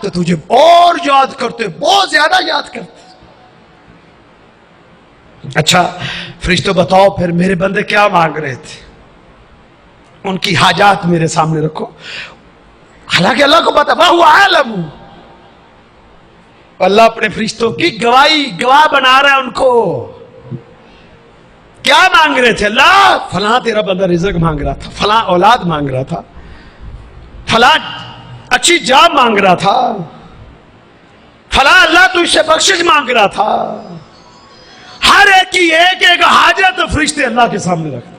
तो तुझे और याद करते, बहुत ज्यादा याद करते। अच्छा फरिश्तों बताओ फिर मेरे बंदे क्या मांग रहे थे? उनकी हाजात मेरे सामने रखो। हालांकि अल्लाह को पता, वाह हुआ आलम, अल्लाह अपने फरिश्तों की गवाह बना रहा है उनको। क्या मांग रहे थे? अल्लाह फला तेरा बंदा रिज़्क मांग रहा था, फला औलाद मांग रहा था, फला अच्छी जॉब मांग रहा था, फला अल्लाह तुझसे बख्शिश मांग रहा था। हर एक की एक एक हाजत फरिश्ते अल्लाह के सामने रखते।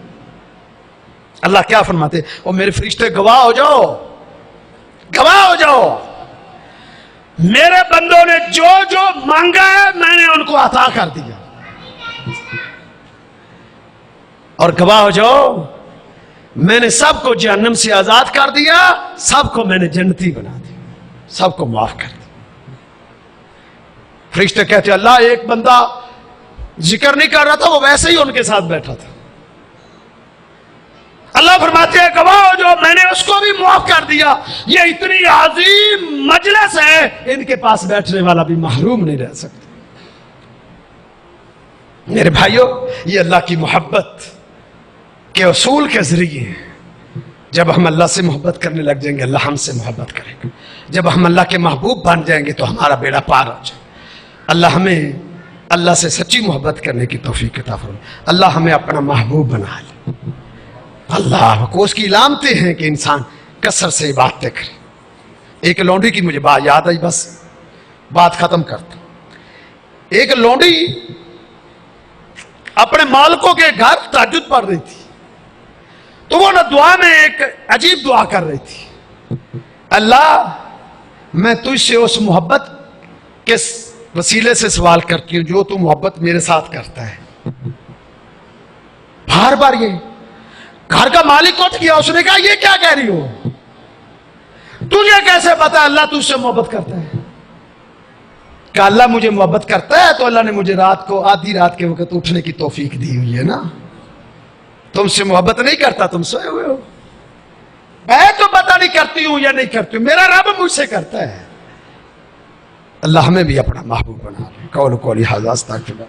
अल्लाह क्या फरमाते? ओ मेरे फरिश्ते गवाह हो जाओ, गवाह हो जाओ, मेरे बंदों ने जो जो मांगा है मैंने उनको अता कर दिया। और गवाह हो जाओ मैंने सबको जहन्नम से आजाद कर दिया, सबको मैंने जन्नती बना दिया, सबको माफ कर दिया। फरिश्ते कहते अल्लाह एक बंदा जिक्र नहीं कर रहा था, वो वैसे ही उनके साथ बैठा था। अल्लाह फरमाते हैं गवाह हो जो मैंने उसको भी माफ कर दिया। ये इतनी अजीम मजलिस है, इनके पास बैठने वाला भी महरूम नहीं रह सकता। मेरे भाइयों ये अल्लाह की मोहब्बत के उसूल के जरिए जब हम अल्लाह से मोहब्बत करने लग जाएंगे अल्लाह हमसे मोहब्बत करेगा। जब हम अल्लाह के महबूब बन जाएंगे तो हमारा बेड़ा पार हो जाए। अल्लाह हमें अल्लाह से सच्ची मोहब्बत करने की तौफीक अता फरमाए। अल्लाह हमें अपना महबूब बना ले। अल्लाह को उसकी इलामतें हैं कि इंसान कसर से बातें करे। एक लौंडी की मुझे बात याद आई, बस बात खत्म करता। एक लौंडी अपने मालिकों के घर तहज्जुद पढ़ रही थी, तो वो ना दुआ में एक अजीब दुआ कर रही थी, अल्लाह मैं तुझसे उस मोहब्बत के वसीले से सवाल करती हूं जो तू मोहब्बत मेरे साथ करता है। बार बार ये घर का मालिक उठ गया, उसने कहा ये क्या कह रही हो, तुझे कैसे पता अल्लाह तुझसे मोहब्बत करता है? क्या अल्लाह मुझे मोहब्बत करता है तो अल्लाह ने मुझे रात को आधी रात के वक्त उठने की तौफीक दी हुई है ना। तुमसे मोहब्बत नहीं करता, तुम सोए हुए हो। मैं तो पता नहीं करती हूं या नहीं करती हूं, मेरा रब मुझसे करता है। अल्लाह हमें भी अपना महबूब बना ले। कौल कौली हाज़ा अस्तग़फिरुल्लाह।